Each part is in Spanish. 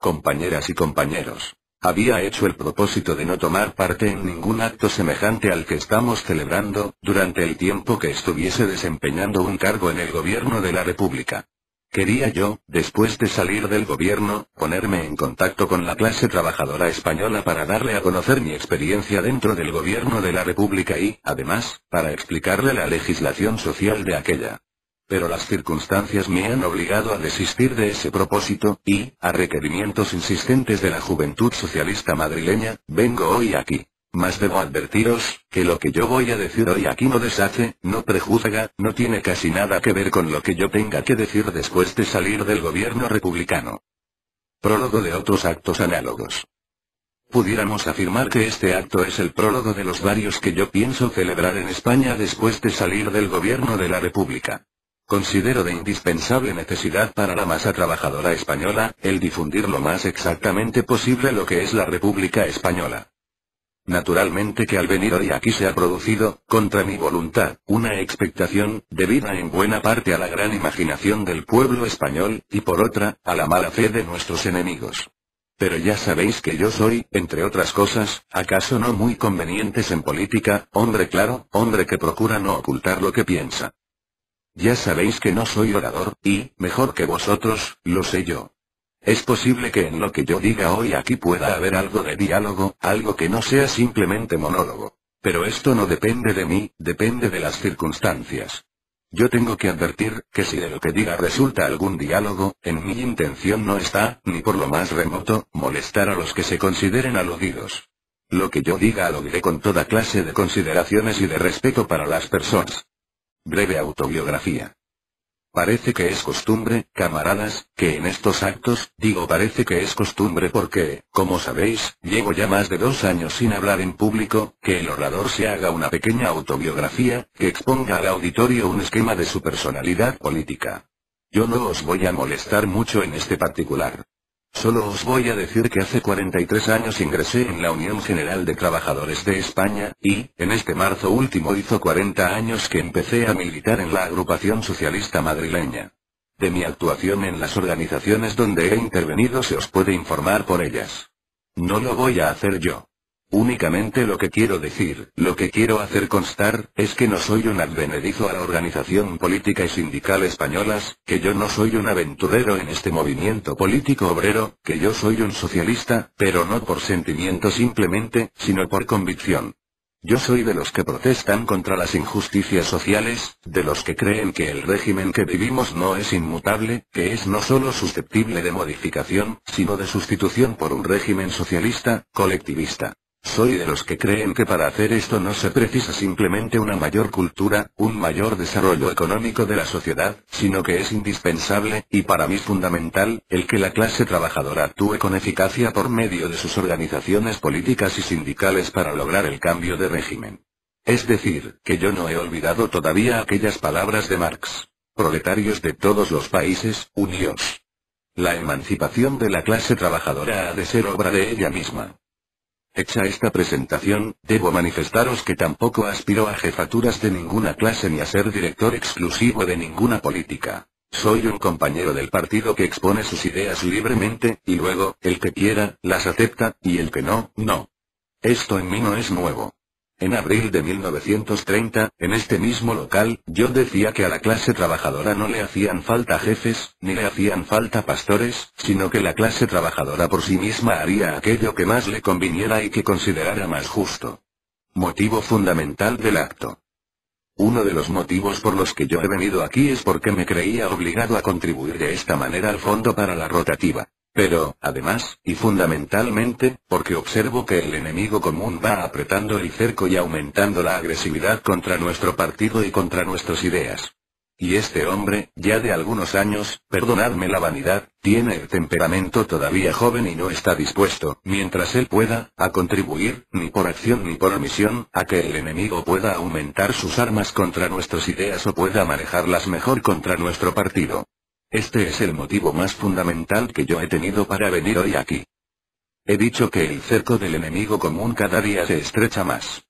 Compañeras y compañeros. Había hecho el propósito de no tomar parte en ningún acto semejante al que estamos celebrando, durante el tiempo que estuviese desempeñando un cargo en el gobierno de la República. Quería yo, después de salir del gobierno, ponerme en contacto con la clase trabajadora española para darle a conocer mi experiencia dentro del gobierno de la República y, además, para explicarle la legislación social de aquella. Pero las circunstancias me han obligado a desistir de ese propósito, y, a requerimientos insistentes de la juventud socialista madrileña, vengo hoy aquí. Mas debo advertiros, que lo que yo voy a decir hoy aquí no deshace, no prejuzga, no tiene casi nada que ver con lo que yo tenga que decir después de salir del gobierno republicano. Prólogo de otros actos análogos. Pudiéramos afirmar que este acto es el prólogo de los varios que yo pienso celebrar en España después de salir del gobierno de la República. Considero de indispensable necesidad para la masa trabajadora española, el difundir lo más exactamente posible lo que es la República Española. Naturalmente que al venir hoy aquí se ha producido, contra mi voluntad, una expectación, debida en buena parte a la gran imaginación del pueblo español, y por otra, a la mala fe de nuestros enemigos. Pero ya sabéis que yo soy, entre otras cosas, acaso no muy convenientes en política, hombre claro, hombre que procura no ocultar lo que piensa. Ya sabéis que no soy orador, y, mejor que vosotros, lo sé yo. Es posible que en lo que yo diga hoy aquí pueda haber algo de diálogo, algo que no sea simplemente monólogo. Pero esto no depende de mí, depende de las circunstancias. Yo tengo que advertir, que si de lo que diga resulta algún diálogo, en mi intención no está, ni por lo más remoto, molestar a los que se consideren aludidos. Lo que yo diga lo diré con toda clase de consideraciones y de respeto para las personas. Breve autobiografía. Parece que es costumbre, camaradas, que en estos actos, digo parece que es costumbre porque, como sabéis, llevo ya más de 2 años sin hablar en público, que el orador se haga una pequeña autobiografía, que exponga al auditorio un esquema de su personalidad política. Yo no os voy a molestar mucho en este particular. Solo os voy a decir que hace 43 años ingresé en la Unión General de Trabajadores de España, y, en este marzo último hizo 40 años que empecé a militar en la agrupación socialista madrileña. De mi actuación en las organizaciones donde he intervenido se os puede informar por ellas. No lo voy a hacer yo. Únicamente lo que quiero decir, lo que quiero hacer constar, es que no soy un advenedizo a la organización política y sindical españolas, que yo no soy un aventurero en este movimiento político obrero, que yo soy un socialista, pero no por sentimiento simplemente, sino por convicción. Yo soy de los que protestan contra las injusticias sociales, de los que creen que el régimen que vivimos no es inmutable, que es no solo susceptible de modificación, sino de sustitución por un régimen socialista, colectivista. Soy de los que creen que para hacer esto no se precisa simplemente una mayor cultura, un mayor desarrollo económico de la sociedad, sino que es indispensable, y para mí fundamental, el que la clase trabajadora actúe con eficacia por medio de sus organizaciones políticas y sindicales para lograr el cambio de régimen. Es decir, que yo no he olvidado todavía aquellas palabras de Marx. Proletarios de todos los países, uníos. La emancipación de la clase trabajadora ha de ser obra de ella misma. Hecha esta presentación, debo manifestaros que tampoco aspiro a jefaturas de ninguna clase ni a ser director exclusivo de ninguna política. Soy un compañero del partido que expone sus ideas libremente, y luego, el que quiera, las acepta, y el que no, no. Esto en mí no es nuevo. En abril de 1930, en este mismo local, yo decía que a la clase trabajadora no le hacían falta jefes, ni le hacían falta pastores, sino que la clase trabajadora por sí misma haría aquello que más le conviniera y que considerara más justo. Motivo fundamental del acto. Uno de los motivos por los que yo he venido aquí es porque me creía obligado a contribuir de esta manera al fondo para la rotativa. Pero, además, y fundamentalmente, porque observo que el enemigo común va apretando el cerco y aumentando la agresividad contra nuestro partido y contra nuestras ideas. Y este hombre, ya de algunos años, perdonadme la vanidad, tiene el temperamento todavía joven y no está dispuesto, mientras él pueda, a contribuir, ni por acción ni por omisión, a que el enemigo pueda aumentar sus armas contra nuestras ideas o pueda manejarlas mejor contra nuestro partido. Este es el motivo más fundamental que yo he tenido para venir hoy aquí. He dicho que el cerco del enemigo común cada día se estrecha más.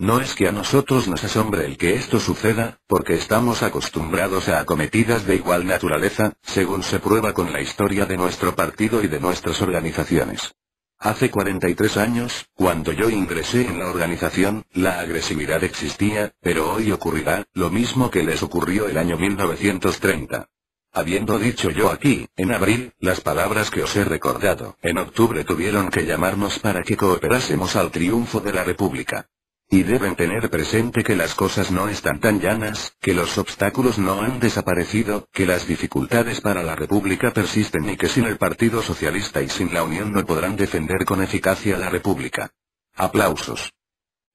No es que a nosotros nos asombre el que esto suceda, porque estamos acostumbrados a acometidas de igual naturaleza, según se prueba con la historia de nuestro partido y de nuestras organizaciones. Hace 43 años, cuando yo ingresé en la organización, la agresividad existía, pero hoy ocurrirá lo mismo que les ocurrió el año 1930. Habiendo dicho yo aquí, en abril, las palabras que os he recordado, en octubre tuvieron que llamarnos para que cooperásemos al triunfo de la República. Y deben tener presente que las cosas no están tan llanas, que los obstáculos no han desaparecido, que las dificultades para la República persisten y que sin el Partido Socialista y sin la Unión no podrán defender con eficacia la República. Aplausos.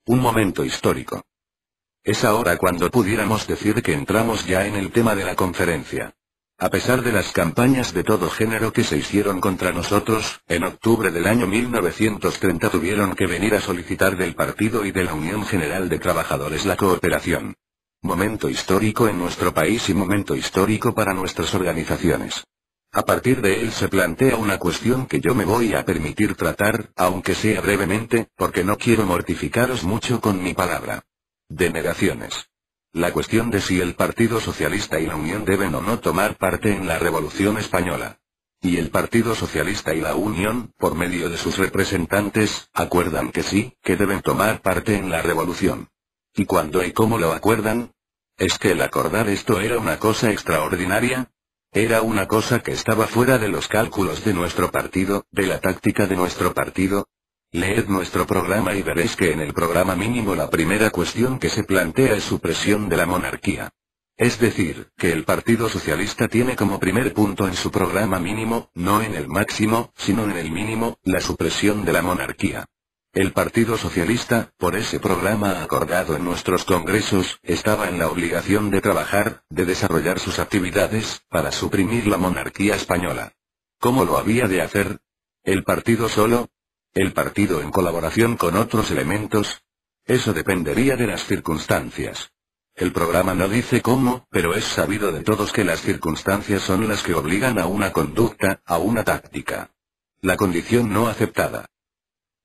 Un momento histórico. Es ahora cuando pudiéramos decir que entramos ya en el tema de la conferencia. A pesar de las campañas de todo género que se hicieron contra nosotros, en octubre del año 1930 tuvieron que venir a solicitar del Partido y de la Unión General de Trabajadores la cooperación. Momento histórico en nuestro país y momento histórico para nuestras organizaciones. A partir de él se plantea una cuestión que yo me voy a permitir tratar, aunque sea brevemente, porque no quiero mortificaros mucho con mi palabra. Denegaciones. La cuestión de si el Partido Socialista y la Unión deben o no tomar parte en la Revolución Española. Y el Partido Socialista y la Unión, por medio de sus representantes, acuerdan que sí, que deben tomar parte en la revolución. ¿Y cuándo y cómo lo acuerdan? ¿Es que el acordar esto era una cosa extraordinaria? ¿Era una cosa que estaba fuera de los cálculos de nuestro partido, de la táctica de nuestro partido? Leed nuestro programa y veréis que en el programa mínimo la primera cuestión que se plantea es supresión de la monarquía. Es decir, que el Partido Socialista tiene como primer punto en su programa mínimo, no en el máximo, sino en el mínimo, la supresión de la monarquía. El Partido Socialista, por ese programa acordado en nuestros congresos, estaba en la obligación de trabajar, de desarrollar sus actividades, para suprimir la monarquía española. ¿Cómo lo había de hacer? ¿El partido solo? ¿El partido en colaboración con otros elementos? Eso dependería de las circunstancias. El programa no dice cómo, pero es sabido de todos que las circunstancias son las que obligan a una conducta, a una táctica. La condición no aceptada.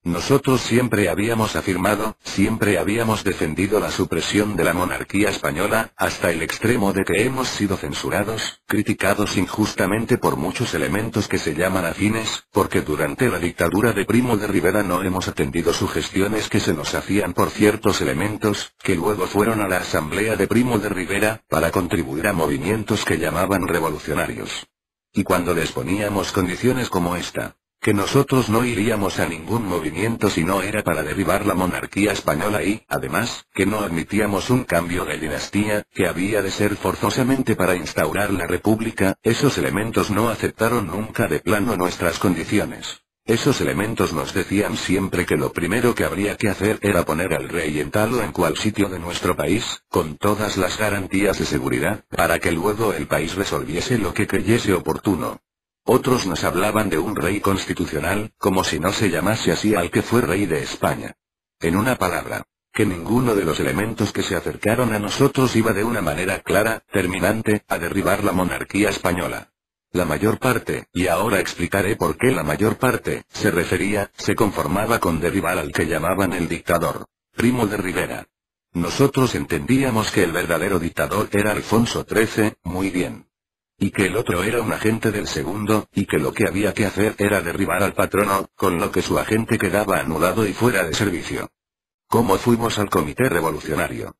Nosotros siempre habíamos afirmado, siempre habíamos defendido la supresión de la monarquía española, hasta el extremo de que hemos sido censurados, criticados injustamente por muchos elementos que se llaman afines, porque durante la dictadura de Primo de Rivera no hemos atendido sugestiones que se nos hacían por ciertos elementos, que luego fueron a la asamblea de Primo de Rivera, para contribuir a movimientos que llamaban revolucionarios. Y cuando les poníamos condiciones como esta, que nosotros no iríamos a ningún movimiento si no era para derribar la monarquía española y, además, que no admitíamos un cambio de dinastía, que había de ser forzosamente para instaurar la república, esos elementos no aceptaron nunca de plano nuestras condiciones. Esos elementos nos decían siempre que lo primero que habría que hacer era poner al rey en tal o en cual sitio de nuestro país, con todas las garantías de seguridad, para que luego el país resolviese lo que creyese oportuno. Otros nos hablaban de un rey constitucional, como si no se llamase así al que fue rey de España. En una palabra, que ninguno de los elementos que se acercaron a nosotros iba de una manera clara, terminante, a derribar la monarquía española. La mayor parte, y ahora explicaré por qué la mayor parte, se conformaba con derribar al que llamaban el dictador, Primo de Rivera. Nosotros entendíamos que el verdadero dictador era Alfonso XIII, muy bien. Y que el otro era un agente del segundo, y que lo que había que hacer era derribar al patrono, con lo que su agente quedaba anulado y fuera de servicio. ¿Cómo fuimos al comité revolucionario?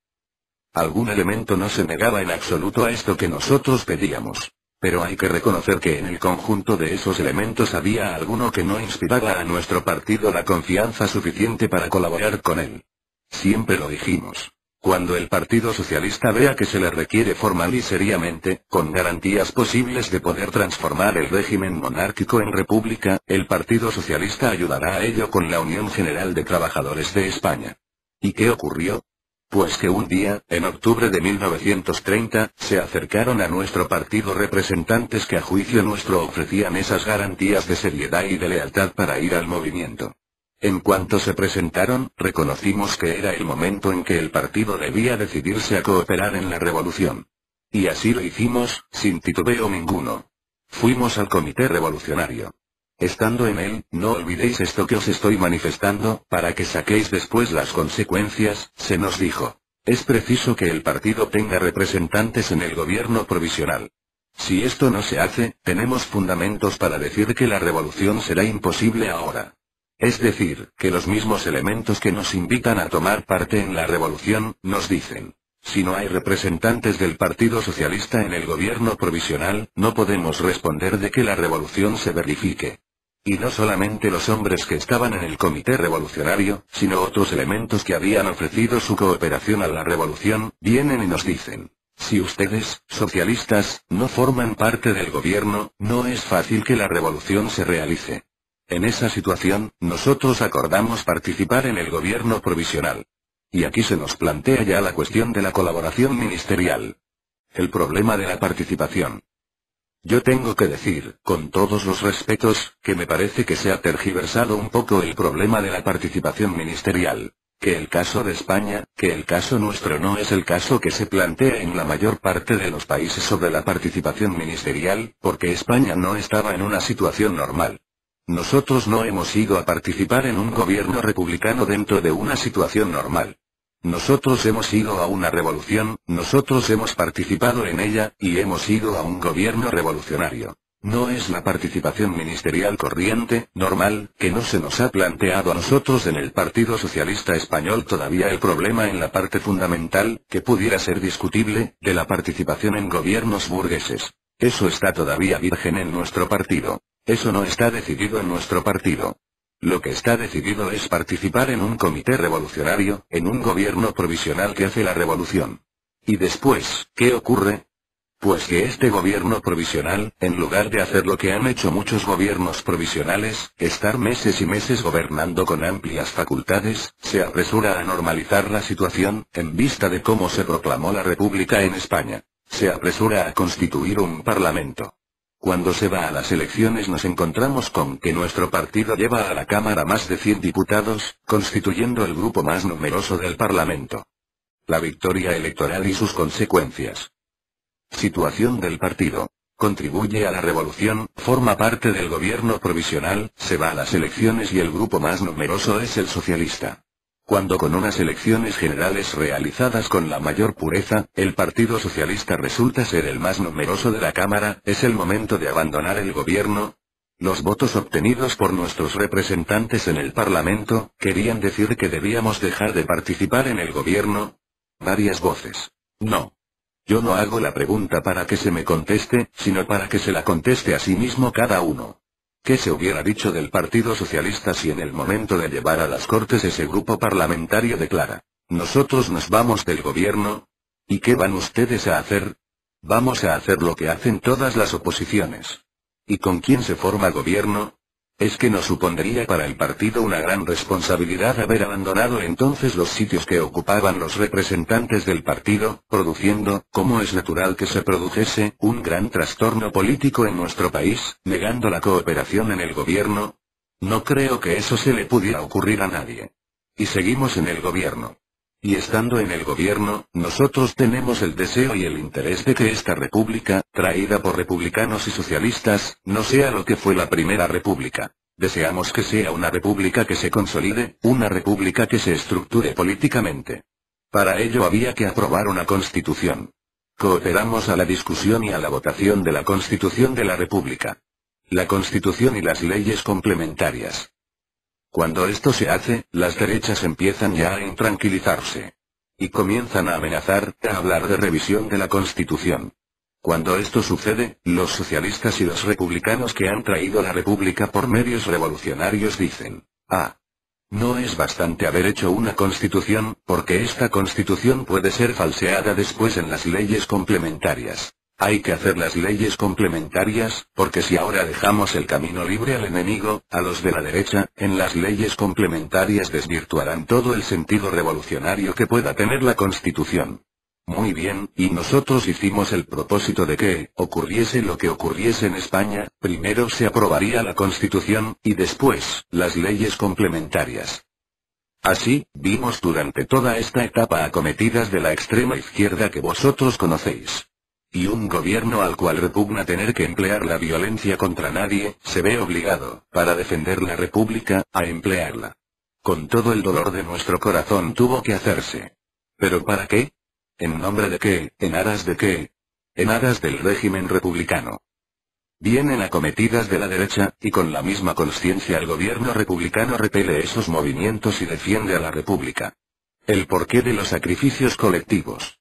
Algún elemento no se negaba en absoluto a esto que nosotros pedíamos. Pero hay que reconocer que en el conjunto de esos elementos había alguno que no inspiraba a nuestro partido la confianza suficiente para colaborar con él. Siempre lo dijimos. Cuando el Partido Socialista vea que se le requiere formal y seriamente, con garantías posibles de poder transformar el régimen monárquico en república, el Partido Socialista ayudará a ello con la Unión General de Trabajadores de España. ¿Y qué ocurrió? Pues que un día, en octubre de 1930, se acercaron a nuestro partido representantes que a juicio nuestro ofrecían esas garantías de seriedad y de lealtad para ir al movimiento. En cuanto se presentaron, reconocimos que era el momento en que el partido debía decidirse a cooperar en la revolución. Y así lo hicimos, sin titubeo ninguno. Fuimos al comité revolucionario. Estando en él, no olvidéis esto que os estoy manifestando, para que saquéis después las consecuencias, se nos dijo. Es preciso que el partido tenga representantes en el gobierno provisional. Si esto no se hace, tenemos fundamentos para decir que la revolución será imposible ahora. Es decir, que los mismos elementos que nos invitan a tomar parte en la revolución, nos dicen. Si no hay representantes del Partido Socialista en el gobierno provisional, no podemos responder de que la revolución se verifique. Y no solamente los hombres que estaban en el comité revolucionario, sino otros elementos que habían ofrecido su cooperación a la revolución, vienen y nos dicen. Si ustedes, socialistas, no forman parte del gobierno, no es fácil que la revolución se realice. En esa situación, nosotros acordamos participar en el gobierno provisional. Y aquí se nos plantea ya la cuestión de la colaboración ministerial. El problema de la participación. Yo tengo que decir, con todos los respetos, que me parece que se ha tergiversado un poco el problema de la participación ministerial. Que el caso de España, que el caso nuestro no es el caso que se plantea en la mayor parte de los países sobre la participación ministerial, porque España no estaba en una situación normal. Nosotros no hemos ido a participar en un gobierno republicano dentro de una situación normal. Nosotros hemos ido a una revolución, nosotros hemos participado en ella, y hemos ido a un gobierno revolucionario. No es la participación ministerial corriente, normal, que no se nos ha planteado a nosotros en el Partido Socialista Español todavía el problema en la parte fundamental, que pudiera ser discutible, de la participación en gobiernos burgueses. Eso está todavía virgen en nuestro partido. Eso no está decidido en nuestro partido. Lo que está decidido es participar en un comité revolucionario, en un gobierno provisional que hace la revolución. Y después, ¿qué ocurre? Pues que este gobierno provisional, en lugar de hacer lo que han hecho muchos gobiernos provisionales, estar meses y meses gobernando con amplias facultades, se apresura a normalizar la situación, en vista de cómo se proclamó la República en España. Se apresura a constituir un parlamento. Cuando se va a las elecciones nos encontramos con que nuestro partido lleva a la Cámara más de 100 diputados, constituyendo el grupo más numeroso del Parlamento. La victoria electoral y sus consecuencias. Situación del partido. Contribuye a la revolución, forma parte del gobierno provisional, se va a las elecciones y el grupo más numeroso es el socialista. Cuando con unas elecciones generales realizadas con la mayor pureza, el Partido Socialista resulta ser el más numeroso de la Cámara, ¿es el momento de abandonar el gobierno? Los votos obtenidos por nuestros representantes en el Parlamento, ¿querían decir que debíamos dejar de participar en el gobierno? Varias voces. No. Yo no hago la pregunta para que se me conteste, sino para que se la conteste a sí mismo cada uno. ¿Qué se hubiera dicho del Partido Socialista si en el momento de llevar a las Cortes ese grupo parlamentario declara: nosotros nos vamos del gobierno? ¿Y qué van ustedes a hacer? Vamos a hacer lo que hacen todas las oposiciones. ¿Y con quién se forma gobierno? Es que no supondría para el partido una gran responsabilidad haber abandonado entonces los sitios que ocupaban los representantes del partido, produciendo, como es natural que se produjese, un gran trastorno político en nuestro país, negando la cooperación en el gobierno? No creo que eso se le pudiera ocurrir a nadie. Y seguimos en el gobierno. Y estando en el gobierno, nosotros tenemos el deseo y el interés de que esta república, traída por republicanos y socialistas, no sea lo que fue la primera república. Deseamos que sea una república que se consolide, una república que se estructure políticamente. Para ello había que aprobar una constitución. Cooperamos a la discusión y a la votación de la Constitución de la República. La Constitución y las leyes complementarias. Cuando esto se hace, las derechas empiezan ya a intranquilizarse. Y comienzan a amenazar, a hablar de revisión de la Constitución. Cuando esto sucede, los socialistas y los republicanos que han traído la República por medios revolucionarios dicen: no es bastante haber hecho una Constitución, porque esta Constitución puede ser falseada después en las leyes complementarias. Hay que hacer las leyes complementarias, porque si ahora dejamos el camino libre al enemigo, a los de la derecha, en las leyes complementarias desvirtuarán todo el sentido revolucionario que pueda tener la Constitución. Muy bien, y nosotros hicimos el propósito de que, ocurriese lo que ocurriese en España, primero se aprobaría la Constitución, y después, las leyes complementarias. Así, vimos durante toda esta etapa acometidas de la extrema izquierda que vosotros conocéis. Y un gobierno al cual repugna tener que emplear la violencia contra nadie, se ve obligado, para defender la república, a emplearla. Con todo el dolor de nuestro corazón tuvo que hacerse. ¿Pero para qué? ¿En nombre de qué? ¿En aras de qué? En aras del régimen republicano. Vienen acometidas de la derecha, y con la misma conciencia el gobierno republicano repele esos movimientos y defiende a la república. El porqué de los sacrificios colectivos.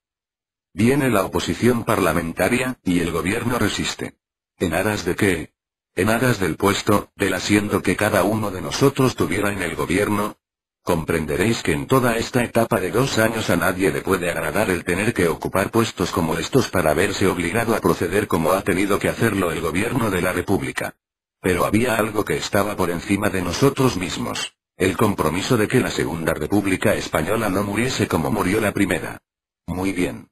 Viene la oposición parlamentaria, y el gobierno resiste. ¿En aras de qué? ¿En aras del puesto, del asiento que cada uno de nosotros tuviera en el gobierno? Comprenderéis que en toda esta etapa de 2 años a nadie le puede agradar el tener que ocupar puestos como estos para verse obligado a proceder como ha tenido que hacerlo el gobierno de la República. Pero había algo que estaba por encima de nosotros mismos. El compromiso de que la Segunda República Española no muriese como murió la primera. Muy bien.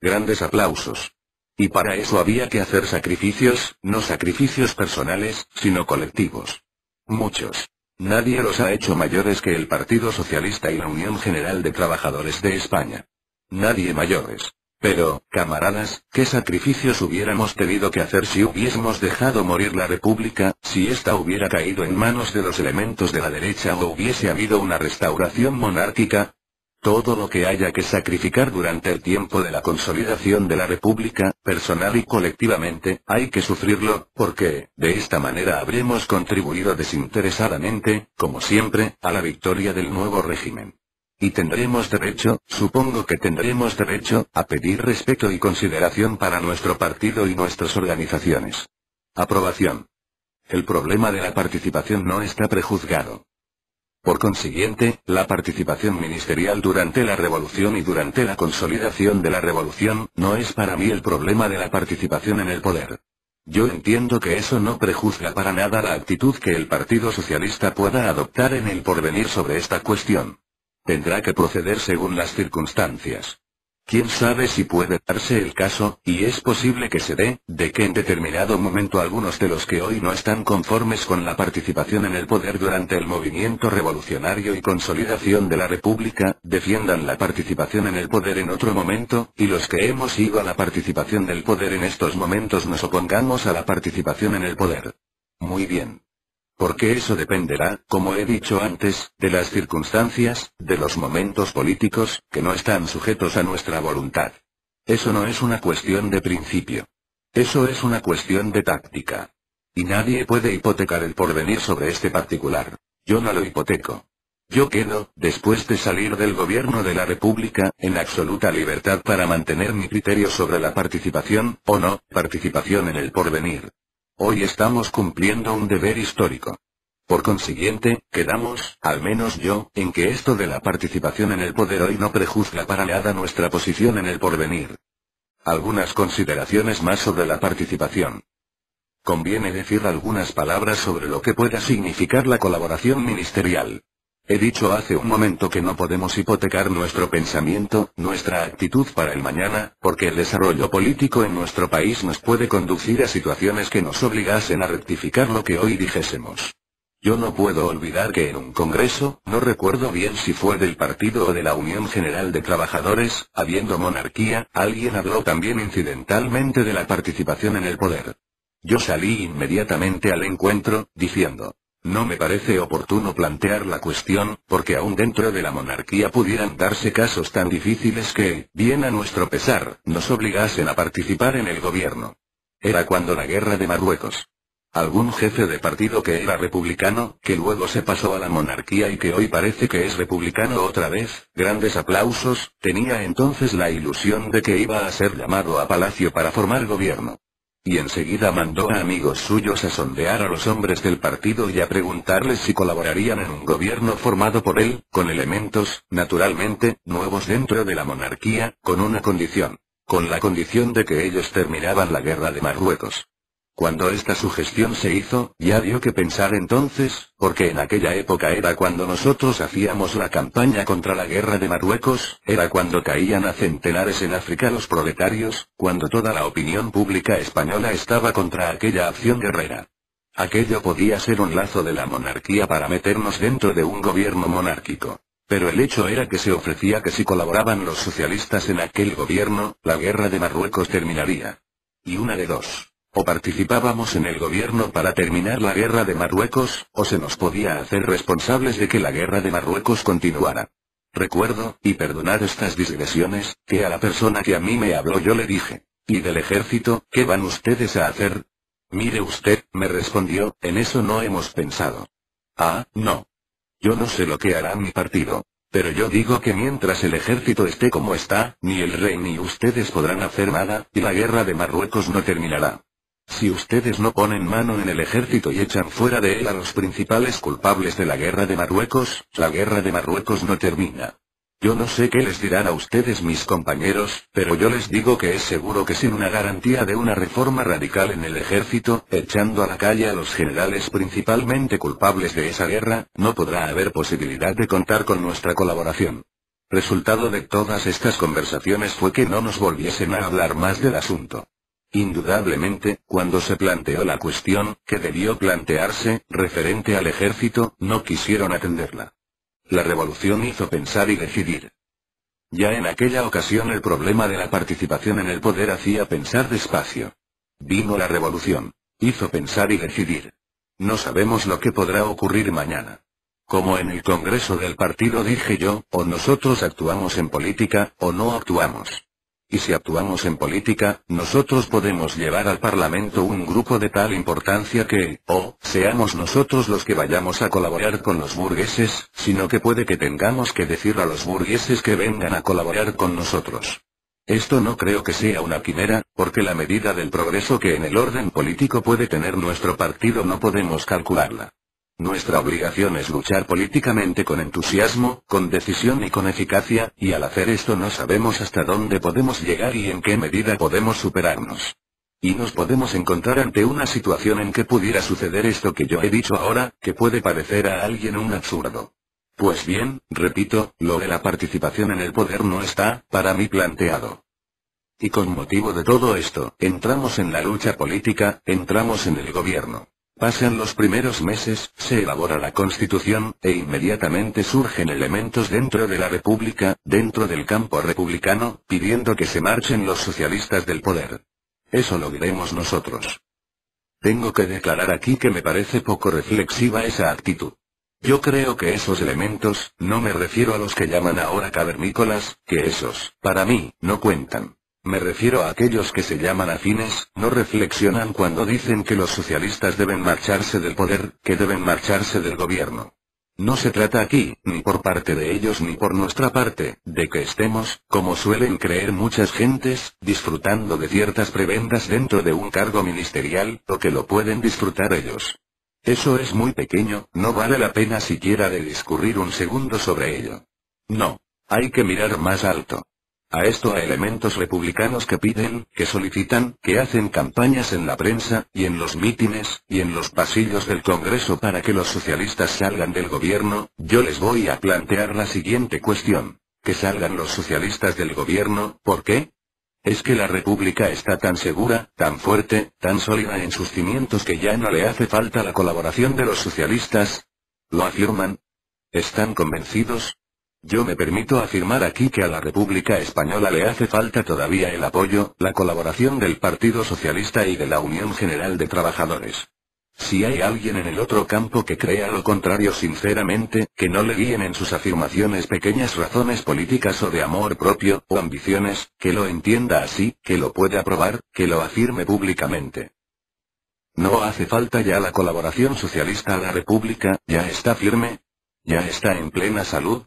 Grandes aplausos. Y para eso había que hacer sacrificios, no sacrificios personales, sino colectivos. Muchos. Nadie los ha hecho mayores que el Partido Socialista y la Unión General de Trabajadores de España. Nadie mayores. Pero, camaradas, ¿qué sacrificios hubiéramos tenido que hacer si hubiésemos dejado morir la República, si ésta hubiera caído en manos de los elementos de la derecha o hubiese habido una restauración monárquica? Todo lo que haya que sacrificar durante el tiempo de la consolidación de la República, personal y colectivamente, hay que sufrirlo, porque, de esta manera habremos contribuido desinteresadamente, como siempre, a la victoria del nuevo régimen. Y tendremos derecho, supongo que tendremos derecho, a pedir respeto y consideración para nuestro partido y nuestras organizaciones. Aprobación. El problema de la participación no está prejuzgado. Por consiguiente, la participación ministerial durante la revolución y durante la consolidación de la revolución, no es para mí el problema de la participación en el poder. Yo entiendo que eso no prejuzga para nada la actitud que el Partido Socialista pueda adoptar en el porvenir sobre esta cuestión. Tendrá que proceder según las circunstancias. Quién sabe si puede darse el caso, y es posible que se dé, de que en determinado momento algunos de los que hoy no están conformes con la participación en el poder durante el movimiento revolucionario y consolidación de la República, defiendan la participación en el poder en otro momento, y los que hemos ido a la participación del poder en estos momentos nos opongamos a la participación en el poder. Muy bien. Porque eso dependerá, como he dicho antes, de las circunstancias, de los momentos políticos, que no están sujetos a nuestra voluntad. Eso no es una cuestión de principio. Eso es una cuestión de táctica. Y nadie puede hipotecar el porvenir sobre este particular. Yo no lo hipoteco. Yo quedo, después de salir del gobierno de la República, en absoluta libertad para mantener mi criterio sobre la participación, o no, participación en el porvenir. Hoy estamos cumpliendo un deber histórico. Por consiguiente, quedamos, al menos yo, en que esto de la participación en el poder hoy no prejuzga para nada nuestra posición en el porvenir. Algunas consideraciones más sobre la participación. Conviene decir algunas palabras sobre lo que pueda significar la colaboración ministerial. He dicho hace un momento que no podemos hipotecar nuestro pensamiento, nuestra actitud para el mañana, porque el desarrollo político en nuestro país nos puede conducir a situaciones que nos obligasen a rectificar lo que hoy dijésemos. Yo no puedo olvidar que en un congreso, no recuerdo bien si fue del partido o de la Unión General de Trabajadores, habiendo monarquía, alguien habló también incidentalmente de la participación en el poder. Yo salí inmediatamente al encuentro, diciendo: no me parece oportuno plantear la cuestión, porque aún dentro de la monarquía pudieran darse casos tan difíciles que, bien a nuestro pesar, nos obligasen a participar en el gobierno. Era cuando la guerra de Marruecos. Algún jefe de partido que era republicano, que luego se pasó a la monarquía y que hoy parece que es republicano otra vez, grandes aplausos, tenía entonces la ilusión de que iba a ser llamado a Palacio para formar gobierno. Y enseguida mandó a amigos suyos a sondear a los hombres del partido y a preguntarles si colaborarían en un gobierno formado por él, con elementos, naturalmente, nuevos dentro de la monarquía, con una condición. Con la condición de que ellos terminaban la guerra de Marruecos. Cuando esta sugestión se hizo, ya dio que pensar entonces, porque en aquella época era cuando nosotros hacíamos la campaña contra la guerra de Marruecos, era cuando caían a centenares en África los proletarios, cuando toda la opinión pública española estaba contra aquella acción guerrera. Aquello podía ser un lazo de la monarquía para meternos dentro de un gobierno monárquico. Pero el hecho era que se ofrecía que si colaboraban los socialistas en aquel gobierno, la guerra de Marruecos terminaría. Y una de dos. O participábamos en el gobierno para terminar la guerra de Marruecos, o se nos podía hacer responsables de que la guerra de Marruecos continuara. Recuerdo, y perdonad estas digresiones, que a la persona que a mí me habló yo le dije: ¿y del ejército, qué van ustedes a hacer? Mire usted, me respondió, en eso no hemos pensado. Ah, no. Yo no sé lo que hará mi partido. Pero yo digo que mientras el ejército esté como está, ni el rey ni ustedes podrán hacer nada, y la guerra de Marruecos no terminará. Si ustedes no ponen mano en el ejército y echan fuera de él a los principales culpables de la guerra de Marruecos, la guerra de Marruecos no termina. Yo no sé qué les dirán a ustedes mis compañeros, pero yo les digo que es seguro que sin una garantía de una reforma radical en el ejército, echando a la calle a los generales principalmente culpables de esa guerra, no podrá haber posibilidad de contar con nuestra colaboración. Resultado de todas estas conversaciones fue que no nos volviesen a hablar más del asunto. Indudablemente, cuando se planteó la cuestión, que debió plantearse, referente al ejército, no quisieron atenderla. La revolución hizo pensar y decidir. Ya en aquella ocasión el problema de la participación en el poder hacía pensar despacio. Vino la revolución. Hizo pensar y decidir. No sabemos lo que podrá ocurrir mañana. Como en el Congreso del partido dije yo, o nosotros actuamos en política, o no actuamos. Y si actuamos en política, nosotros podemos llevar al Parlamento un grupo de tal importancia que, seamos nosotros los que vayamos a colaborar con los burgueses, sino que puede que tengamos que decir a los burgueses que vengan a colaborar con nosotros. Esto no creo que sea una quimera, porque la medida del progreso que en el orden político puede tener nuestro partido no podemos calcularla. Nuestra obligación es luchar políticamente con entusiasmo, con decisión y con eficacia, y al hacer esto no sabemos hasta dónde podemos llegar y en qué medida podemos superarnos. Y nos podemos encontrar ante una situación en que pudiera suceder esto que yo he dicho ahora, que puede parecer a alguien un absurdo. Pues bien, repito, lo de la participación en el poder no está, para mí, planteado. Y con motivo de todo esto, entramos en la lucha política, entramos en el gobierno. Pasan los primeros meses, se elabora la Constitución, e inmediatamente surgen elementos dentro de la República, dentro del campo republicano, pidiendo que se marchen los socialistas del poder. Eso lo diremos nosotros. Tengo que declarar aquí que me parece poco reflexiva esa actitud. Yo creo que esos elementos, no me refiero a los que llaman ahora cavernícolas, que esos, para mí, no cuentan. Me refiero a aquellos que se llaman afines, no reflexionan cuando dicen que los socialistas deben marcharse del poder, que deben marcharse del gobierno. No se trata aquí, ni por parte de ellos ni por nuestra parte, de que estemos, como suelen creer muchas gentes, disfrutando de ciertas prebendas dentro de un cargo ministerial, o que lo pueden disfrutar ellos. Eso es muy pequeño, no vale la pena siquiera de discurrir un segundo sobre ello. No. Hay que mirar más alto. A elementos republicanos que piden, que solicitan, que hacen campañas en la prensa, y en los mítines, y en los pasillos del Congreso para que los socialistas salgan del gobierno, yo les voy a plantear la siguiente cuestión. Que salgan los socialistas del gobierno, ¿por qué? ¿Es que la República está tan segura, tan fuerte, tan sólida en sus cimientos que ya no le hace falta la colaboración de los socialistas? ¿Lo afirman? ¿Están convencidos? Yo me permito afirmar aquí que a la República Española le hace falta todavía el apoyo, la colaboración del Partido Socialista y de la Unión General de Trabajadores. Si hay alguien en el otro campo que crea lo contrario sinceramente, que no le guíen en sus afirmaciones pequeñas razones políticas o de amor propio, o ambiciones, que lo entienda así, que lo pueda probar, que lo afirme públicamente. No hace falta ya la colaboración socialista a la República, ya está firme, ya está en plena salud.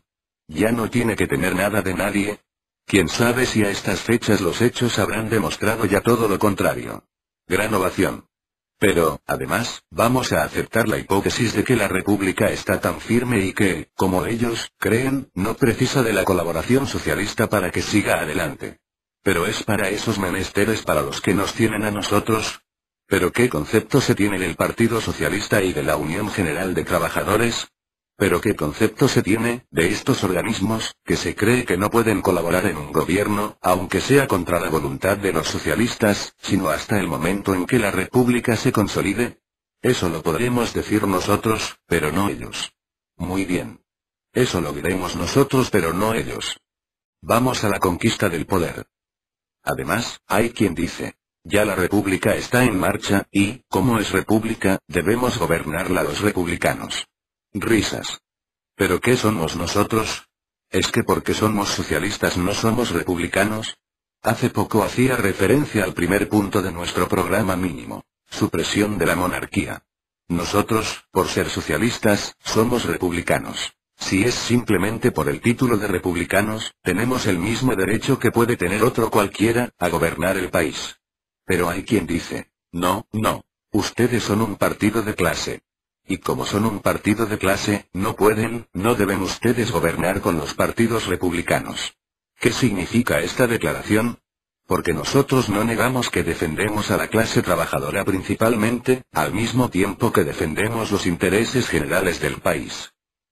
Ya no tiene que temer nada de nadie. Quién sabe si a estas fechas los hechos habrán demostrado ya todo lo contrario. Gran ovación. Pero, además, vamos a aceptar la hipótesis de que la República está tan firme y que, como ellos creen, no precisa de la colaboración socialista para que siga adelante. Pero es para esos menesteres para los que nos tienen a nosotros. ¿Pero qué concepto se tiene del Partido Socialista y de la Unión General de Trabajadores? ¿Pero qué concepto se tiene de estos organismos, que se cree que no pueden colaborar en un gobierno, aunque sea contra la voluntad de los socialistas, sino hasta el momento en que la República se consolide? Eso lo podremos decir nosotros, pero no ellos. Muy bien. Eso lo diremos nosotros pero no ellos. Vamos a la conquista del poder. Además, hay quien dice, ya la república está en marcha, y, como es república, debemos gobernarla los republicanos. Risas. ¿Pero qué somos nosotros? ¿Es que porque somos socialistas no somos republicanos? Hace poco hacía referencia al primer punto de nuestro programa mínimo, supresión de la monarquía. Nosotros, por ser socialistas, somos republicanos. Si es simplemente por el título de republicanos, tenemos el mismo derecho que puede tener otro cualquiera, a gobernar el país. Pero hay quien dice, no, no, ustedes son un partido de clase. Y como son un partido de clase, no pueden, no deben ustedes gobernar con los partidos republicanos. ¿Qué significa esta declaración? Porque nosotros no negamos que defendemos a la clase trabajadora principalmente, al mismo tiempo que defendemos los intereses generales del país.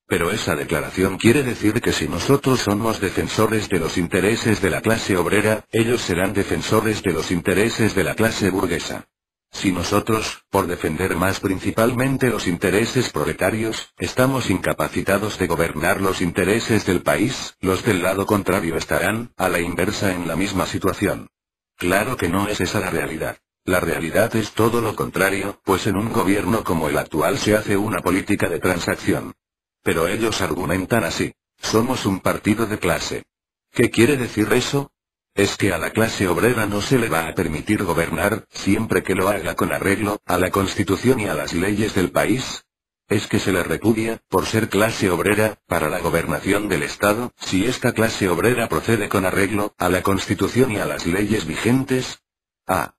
Pero esa declaración quiere decir que si nosotros somos defensores de los intereses de la clase obrera, ellos serán defensores de los intereses de la clase burguesa. Si nosotros, por defender más principalmente los intereses proletarios, estamos incapacitados de gobernar los intereses del país, los del lado contrario estarán, a la inversa en la misma situación. Claro que no es esa la realidad. La realidad es todo lo contrario, pues en un gobierno como el actual se hace una política de transacción. Pero ellos argumentan así. Somos un partido de clase. ¿Qué quiere decir eso? ¿Es que a la clase obrera no se le va a permitir gobernar, siempre que lo haga con arreglo a la Constitución y a las leyes del país? ¿Es que se le repudia, por ser clase obrera, para la gobernación del Estado, si esta clase obrera procede con arreglo a la Constitución y a las leyes vigentes? Ah.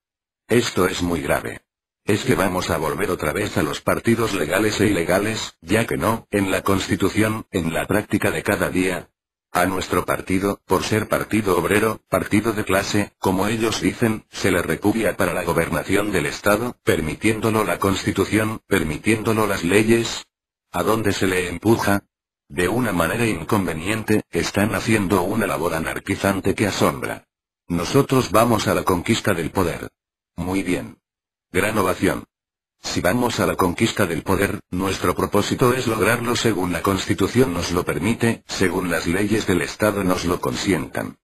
Esto es muy grave. ¿Es que vamos a volver otra vez a los partidos legales e ilegales, ya que no, en la Constitución, en la práctica de cada día? A nuestro partido, por ser partido obrero, partido de clase, como ellos dicen, se le repudia para la gobernación del Estado, permitiéndolo la Constitución, permitiéndolo las leyes. ¿A dónde se le empuja? De una manera inconveniente, están haciendo una labor anarquizante que asombra. Nosotros vamos a la conquista del poder. Muy bien. Gran ovación. Si vamos a la conquista del poder, nuestro propósito es lograrlo según la Constitución nos lo permite, según las leyes del Estado nos lo consientan.